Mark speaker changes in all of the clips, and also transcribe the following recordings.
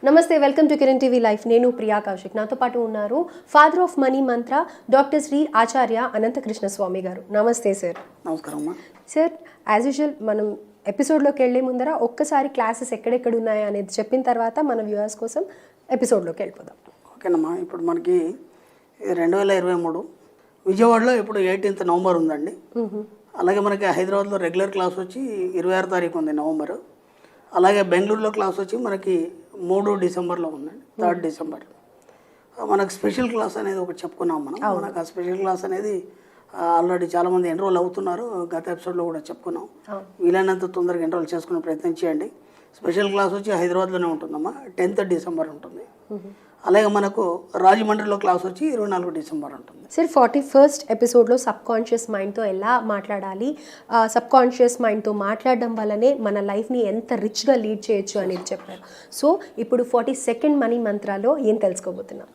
Speaker 1: నమస్తే, welcome to Kiran TV life. నేను ప్రియా కౌశిక్. నాతో పాటు ఉన్నారు father of money Mantra doctor Shri ఆచార్య అనంతకృష్ణ స్వామి గారు. నమస్తే సార్.
Speaker 2: నమస్కారం
Speaker 1: సార్. యాజ్ యూజువల్ మనం ఎపిసోడ్లోకి వెళ్ళే ముందర ఒక్కసారి క్లాసెస్ ఎక్కడెక్కడ ఉన్నాయా అనేది చెప్పిన తర్వాత మన వ్యూవర్స్ కోసం ఎపిసోడ్లోకి వెళ్ళిపోదాం.
Speaker 2: ఓకేనమ్మా. ఇప్పుడు మనకి 2023 విజయవాడలో ఇప్పుడు 18th నవంబర్ ఉందండి. అలాగే మనకి హైదరాబాద్లో రెగ్యులర్ క్లాస్ వచ్చి 26 తారీఖు ఉంది నవంబర్. అలాగే బెంగళూరులో క్లాస్ వచ్చి మనకి 3 డిసెంబర్లో ఉందండి, 3rd డిసెంబర్. మనకు స్పెషల్ క్లాస్ అనేది ఒకటి చెప్పుకున్నాం మనం. మనకు ఆ స్పెషల్ క్లాస్ అనేది ఆల్రెడీ చాలామంది ఎన్రోల్ అవుతున్నారు. గత ఎపిసోడ్లో కూడా చెప్పుకున్నాం. వీలైనంత తొందరగా ఎన్రోల్ చేసుకునే ప్రయత్నం చేయండి. స్పెషల్ క్లాస్ వచ్చి హైదరాబాద్లోనే ఉంటుందమ్మా, 10th డిసెంబర్ ఉంటుంది. అలాగే మనకు రాజమండ్రిలో క్లాస్ వచ్చి 24 డిసెంబర్ ఉంటుంది.
Speaker 1: సార్, 41st ఎపిసోడ్లో సబ్ కాన్షియస్ మైండ్తో ఎలా మాట్లాడాలి, సబ్ కాన్షియస్ మైండ్తో మాట్లాడడం వల్లనే మన లైఫ్ని ఎంత రిచ్గా లీడ్ చేయొచ్చు అనేది చెప్పారు. సో ఇప్పుడు 42nd మనీ మంత్రాలో ఏం తెలుసుకోబోతున్నాం?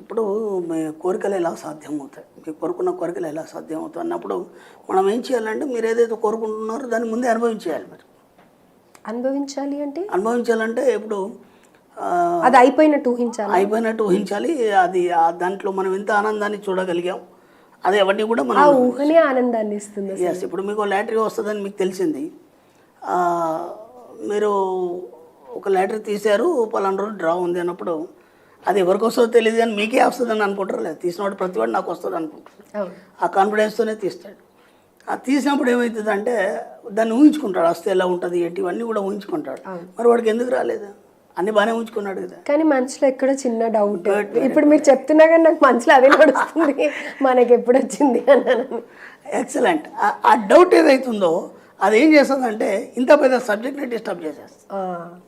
Speaker 2: ఇప్పుడు మీ కోరికలు ఎలా సాధ్యమవుతాయి, మీకు కోరుకున్న కోరికలు ఎలా సాధ్యమవుతాయి అన్నప్పుడు మనం ఏం చేయాలంటే, మీరు ఏదైతే కోరుకుంటున్నారో దాన్ని ముందే అనుభవించేయాలి. మీరు అనుభవించాలంటే ఇప్పుడు
Speaker 1: అది అయిపోయినట్టు
Speaker 2: ఊహించాలి. అది దాంట్లో మనం ఎంత ఆనందాన్ని చూడగలిగాం, అది అవన్నీ కూడా మనం
Speaker 1: ఊహనే ఆనందాన్ని ఇస్తుంది.
Speaker 2: ఎస్. ఇప్పుడు మీకు లాటరీ వస్తుందని మీకు తెలిసింది, మీరు ఒక లాటరీ తీశారు, పలానా రోజు డ్రా ఉంది అన్నప్పుడు అది ఎవరికి వస్తుందో తెలియదు కానీ మీకే వస్తుందని అనుకుంటారు. లేదు, తీసినప్పుడు ప్రతివాడు నాకు వస్తుంది అనుకుంటారు. ఆ కాన్ఫిడెన్స్తోనే తీస్తాడు. ఆ తీసినప్పుడు ఏమవుతుందంటే దాన్ని ఊహించుకుంటాడు, వస్తే ఎలా ఉంటుంది ఏంటి ఇవన్నీ కూడా ఊహించుకుంటాడు. మరి వాడికి ఎందుకు రాలేదు? అన్ని బాగానే ఉంచుకున్నాడు కదా.
Speaker 1: కానీ మనసులో ఎక్కడో చిన్న డౌట్. ఇప్పుడు మీరు చెప్తున్నా కానీ నాకు మనసులో అదే నడుస్తుంది, మనకి ఎప్పుడు వచ్చింది అన్నాను.
Speaker 2: ఎక్సలెంట్. ఆ డౌట్ ఏదైతుందో అది ఏం చేస్తుందంటే ఇంత పెద్ద సబ్జెక్ట్ని డిస్టర్బ్ చేసేస్తుంది.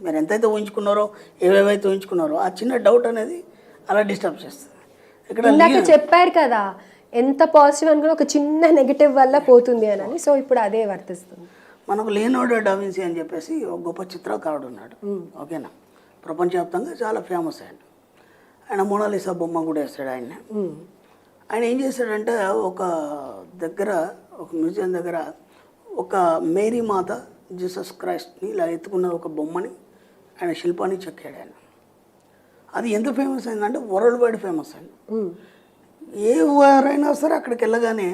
Speaker 2: మీరు ఎంతైతే ఊహించుకున్నారో, ఏవేవైతే ఊహించుకున్నారో ఆ చిన్న డౌట్ అనేది అలా డిస్టర్బ్ చేస్తుంది.
Speaker 1: ఇక్కడ చెప్పారు కదా, ఎంత పాజిటివ్ అనుకున్నా ఒక చిన్న నెగిటివ్ వల్ల పోతుంది అని. సో ఇప్పుడు అదే వర్తిస్తుంది.
Speaker 2: మనకు లియోనార్డో డా విన్సీ అని చెప్పేసి ఒక గొప్ప చిత్రకారుడు ఉన్నాడు. ఓకేనా, ప్రపంచవ్యాప్తంగా చాలా ఫేమస్ ఆయన. ఆయన మోనాలిసా బొమ్మ కూడా వేస్తాడు. ఆయన ఏం చేశాడంటే ఒక మ్యూజియం దగ్గర ఒక మేరీ మాత జీసస్ క్రైస్ట్ని ఇలా ఎత్తుకున్న ఒక బొమ్మని ఆయన శిల్పాన్ని చెక్కాడు ఆయన. అది ఎంత ఫేమస్ అయిందంటే వరల్డ్ వైడ్ ఫేమస్ అయింది. ఏ ఊరైనా సరే అక్కడికి వెళ్ళగానే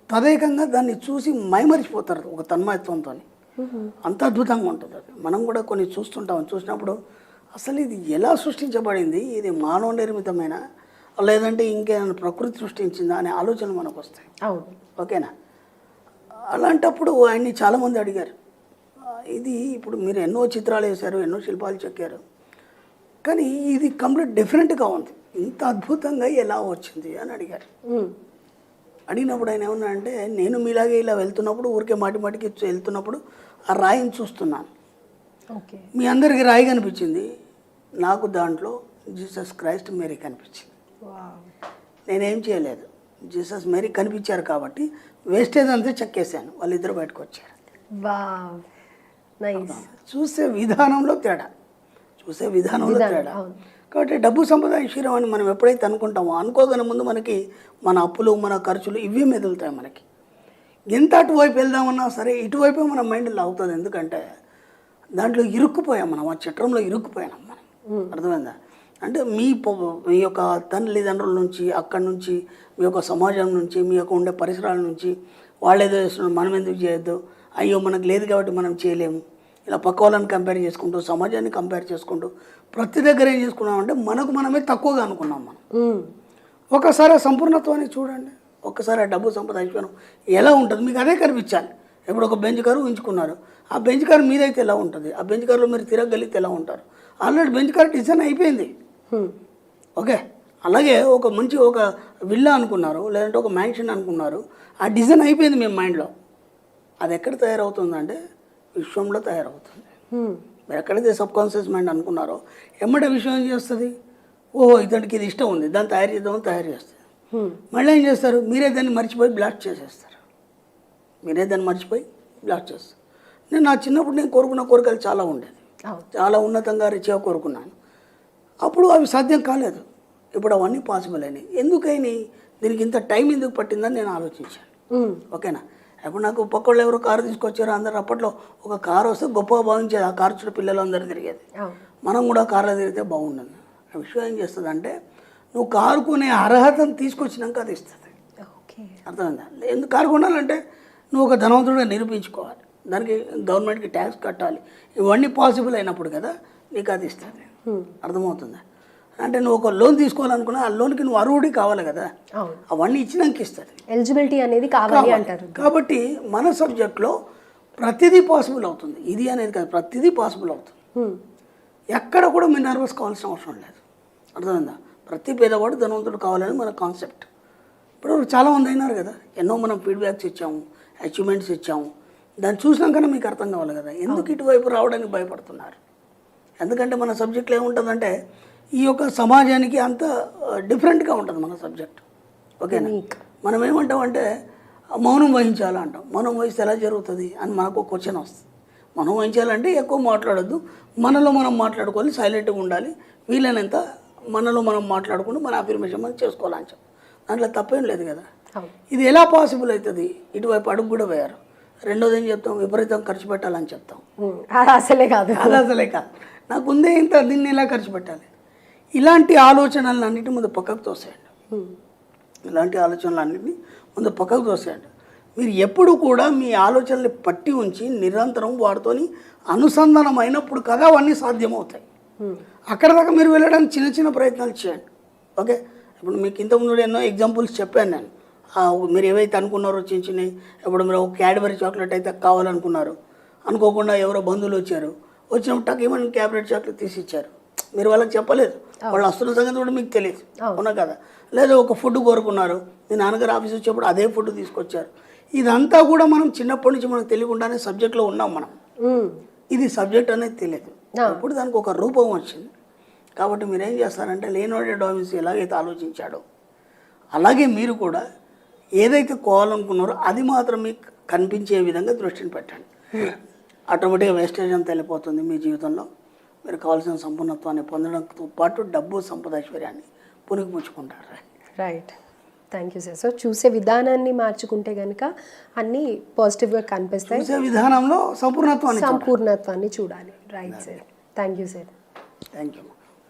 Speaker 2: తదేకంగా దాన్ని చూసి మైమరిచిపోతారు ఒక తన్మయత్వంతో. అంత అద్భుతంగా ఉంటుంది అది. మనం కూడా కొన్ని చూసినప్పుడు అసలు ఇది ఎలా సృష్టించబడింది, ఇది మానవ నిర్మితమైన లేదంటే ఇంకేమైనా ప్రకృతి సృష్టించిందా అనే ఆలోచన మనకు వస్తాయి. ఓకేనా. అలాంటప్పుడు ఆయన్ని చాలామంది అడిగారు, ఇది ఇప్పుడు మీరు ఎన్నో చిత్రాలు వేశారు, ఎన్నో శిల్పాలు చెక్కారు, కానీ ఇది కంప్లీట్ డిఫరెంట్గా ఉంది, ఇంత అద్భుతంగా ఎలా వచ్చింది అని అడిగారు. అడిగినప్పుడు ఆయన ఏమన్నా అంటే, నేను మీలాగే ఇలా వెళ్తున్నప్పుడు ఊరికే మాటికి వెళ్తున్నప్పుడు ఆ రాయిని చూస్తున్నాను. మీ అందరికీ రాయి కనిపించింది, నాకు దాంట్లో జీసస్ క్రైస్ట్ మేరీ కనిపించింది. నేనేం చేయలేదు, జీసస్ మేరీ కనిపించారు కాబట్టి వేస్టేజ్ అంతా చెక్కేశాను. వాళ్ళిద్దరు బయటకు వచ్చారు. చూసే విధానంలో తేడా. కాబట్టి డబ్బు సంపద ఐశ్వర్యం అని మనం ఎప్పుడైతే అనుకుంటామో, అనుకోగానే ముందు మనకి మన అప్పులు, మన ఖర్చులు ఇవే మెదులుతాయి. మనకి ఎంత అటువైపు వెళ్దామన్నా సరే ఇటువైపే మన మైండ్ లాగుతుంది. ఎందుకంటే దాంట్లో ఇరుక్కుపోయాం మనం, ఆ చట్రంలో ఇరుక్కుపోయాం మనం. అర్థమైందా? అంటే మీ యొక్క తల్లిదండ్రుల నుంచి, అక్కడి నుంచి, మీ యొక్క సమాజం నుంచి, మీ యొక్క ఉండే పరిసరాల నుంచి వాళ్ళు ఏదో చేస్తున్నారు, మనం ఎందుకు చేయొద్దు, అయ్యో మనకు లేదు కాబట్టి మనం చేయలేము, ఇలా పక్క వాళ్ళని కంపేర్ చేసుకుంటూ, సమాజాన్ని కంపేర్ చేసుకుంటూ ప్రతి దగ్గర ఏం చేసుకున్నామంటే మనకు మనమే తక్కువగా అనుకున్నాం మనం. ఒకసారి ఆ సంపూర్ణత్వాన్ని చూడండి, ఒక్కసారి ఆ డబ్బు సంపద ఐశ్వర్యం ఎలా ఉంటుంది మీకు అదే కనిపించాలి. ఇప్పుడు ఒక బెంచ్ కారు ఊహించుకున్నారు, ఆ బెంచ్ కారు మీదైతే ఎలా ఉంటుంది, ఆ బెంచ్ కారులో మీరు తిరగలిగితే ఎలా ఉంటారు. ఆల్రెడీ బెంచ్ కారు డిజైన్ అయిపోయింది. ఓకే. అలాగే ఒక విల్లా అనుకున్నారు, లేదంటే ఒక మ్యాన్షన్ అనుకున్నారు, ఆ డిజైన్ అయిపోయింది మీ మైండ్లో. అది ఎక్కడ తయారవుతుందంటే విశ్వంలో తయారవుతుంది. మీరు ఎక్కడైతే సబ్ కాన్షియస్ మైండ్ అనుకున్నారో ఎమ్మటే విశ్వం ఏం చేస్తుంది, ఓహో ఇతనికి ఇది ఇష్టం ఉంది, దాన్ని తయారు చేస్తుంది. మళ్ళీ ఏం చేస్తారు, మీరే దాన్ని మర్చిపోయి బ్లాస్ట్ చేసేస్తారు. నేను నా చిన్నప్పుడు నేను కోరుకున్న కోరికలు చాలా ఉండేది, చాలా ఉన్నతంగా రిచ్గా కోరుకున్నాను. అప్పుడు అవి సాధ్యం కాలేదు. ఇప్పుడు అవన్నీ పాసిబుల్ అయినాయి. ఎందుకైనాయి, దీనికి ఇంత టైం ఎందుకు పట్టిందని నేను ఆలోచించాను. ఓకేనా. ఇప్పుడు నాకు పక్కళ్ళు ఎవరో కారు తీసుకొచ్చారు, అందరు అప్పట్లో ఒక కారు వస్తే గొప్పగా భావించేది, ఆ కారు చుట్టూ పిల్లలు అందరూ తిరిగేది. మనం కూడా కార్లో తిరిగితే బాగుండదు. ఆ విషయం ఏం చేస్తుంది అంటే నువ్వు కారు కొనే అర్హతను తీసుకొచ్చినాక అది ఇస్తుంది.
Speaker 1: ఓకే.
Speaker 2: అర్థమైందా? ఎందుకు కారు కొనాలంటే నువ్వు ఒక ధనవంతుడిగా నిరూపించుకోవాలి, దానికి గవర్నమెంట్కి ట్యాక్స్ కట్టాలి, ఇవన్నీ పాసిబుల్ అయినప్పుడు కదా నీకు అది ఇస్తుంది. అర్థమవుతుందా? అంటే నువ్వు ఒక లోన్ తీసుకోవాలనుకున్నా ఆ లోన్కి నువ్వు అర్హుడి కావాలి కదా, అవన్నీ ఇచ్చినాక ఇస్తుంది.
Speaker 1: ఎలిజిబిలిటీ అనేది కావాలి అంటారు.
Speaker 2: కాబట్టి మన సబ్జెక్ట్లో ప్రతిదీ పాసిబుల్ అవుతుంది, ఇది అనేది కాదు, ప్రతిదీ పాసిబుల్ అవుతుంది. ఎక్కడ కూడా మీరు నర్వస్ కావాల్సిన అవసరం లేదు. అర్థమైందా? ప్రతి పేదవాడు ధనవంతుడు కావాలని మన కాన్సెప్ట్. ఇప్పుడు చాలామంది అయినారు కదా, ఎన్నో మనం ఫీడ్బ్యాక్స్ ఇచ్చాము, అచీవ్మెంట్స్ ఇచ్చాము, దాన్ని చూసినాకనే మీకు అర్థం కావాలి కదా ఎందుకు ఇటువైపు రావడానికి భయపడుతున్నారు. ఎందుకంటే మన సబ్జెక్ట్లో ఏముంటుందంటే ఈ యొక్క సమాజానికి అంత డిఫరెంట్గా ఉంటుంది మన సబ్జెక్ట్. ఓకేనా? మనం ఏమంటామంటే మౌనం వహించాలి అంటాం. మౌనం వహిస్తే ఎలా జరుగుతుంది అని మనకు ఒక క్వశ్చన్ వస్తుంది. మౌనం వహించాలంటే ఎక్కువ మాట్లాడొద్దు, మనలో మనం మాట్లాడుకోవాలి, సైలెంట్గా ఉండాలి, వీలైనంత మనలో మనం మాట్లాడుకుంటూ మన అఫర్మేషన్ మనం చేసుకోవాలని చెప్పి దాంట్లో తప్పేం లేదు కదా. ఇది ఎలా పాసిబుల్ అవుతుంది? ఇటువైపు అడుగు కూడా వేయారు. రెండోది ఏం చెప్తాం? విపరీతం ఖర్చు పెట్టాలని చెప్తాం.
Speaker 1: అది అసలే కాదు.
Speaker 2: నాకు ఉందే ఇంత, దీన్ని ఎలా ఖర్చు పెట్టాలి? ఇలాంటి ఆలోచనలు అన్నింటి ముందు పక్కకు తోసేయండి. ఇలాంటి ఆలోచనలు అన్నింటినీ ముందు పక్కకు తోసేయండి. మీరు ఎప్పుడు కూడా మీ ఆలోచనల్ని పట్టి ఉంచి నిరంతరం వాటితోని అనుసంధానం అయినప్పుడు కదా అవన్నీ సాధ్యమవుతాయి. అక్కడ దాకా మీరు వెళ్ళడానికి చిన్న చిన్న ప్రయత్నాలు చేయండి. ఓకే, ఇప్పుడు మీకు ఇంతకుముందు ఎన్నో ఎగ్జాంపుల్స్ చెప్పాను నేను. మీరు ఏవైతే అనుకున్నారో చిన్న చిన్నవి, ఇప్పుడు మీరు ఒక క్యాడ్బరీ చాక్లెట్ అయితే కావాలనుకున్నారు, అనుకోకుండా ఎవరో బంధువులు వచ్చారు, వచ్చినప్పుడు టక్ ఏమని క్యాడ్బరీ చాక్లెట్ తీసి ఇచ్చారు, మీరు వాళ్ళకి చెప్పలేదు, వాళ్ళు వస్తున్న సంగతి కూడా మీకు తెలియదు, అవునా కదా? లేదా ఒక ఫుడ్ కోరుకున్నారు, మీ నాన్నగారు ఆఫీస్ వచ్చేప్పుడు అదే ఫుడ్ తీసుకొచ్చారు. ఇదంతా కూడా మనం చిన్నప్పటి నుంచి మనకు తెలియకుండానే సబ్జెక్ట్లో ఉన్నాం మనం. ఇది సబ్జెక్ట్ అనేది తెలియదు, అప్పుడు దానికి ఒక రూపం వచ్చింది. కాబట్టి మీరు ఏం చేస్తారంటే లియోనార్డో డా విన్సీ ఎలాగైతే ఆలోచించాడో అలాగే మీరు కూడా ఏదైతే కోవాలనుకున్నారో అది మాత్రం మీకు కనిపించే విధంగా దృష్టిని పెట్టండి. ఆటోమేటిక్గా వేస్టేజ్ అంతా వెళ్ళిపోతుంది మీ జీవితంలో. మీరు కావాల్సిన సంపూర్ణత్వాన్ని పొందడంతో పాటు డబ్బు, సంపద, ఐశ్వర్యాన్ని పుణికిపుచ్చుకుంటారు.
Speaker 1: Right, thank you sir. So చూసే విధానాన్ని మార్చుకుంటే కనుక అన్నీ పాజిటివ్గా కనిపిస్తాయి.
Speaker 2: చూసే విధానంలో సంపూర్ణత్వాన్ని
Speaker 1: చూడాలి. Right sir, thank you sir.
Speaker 2: Thank you.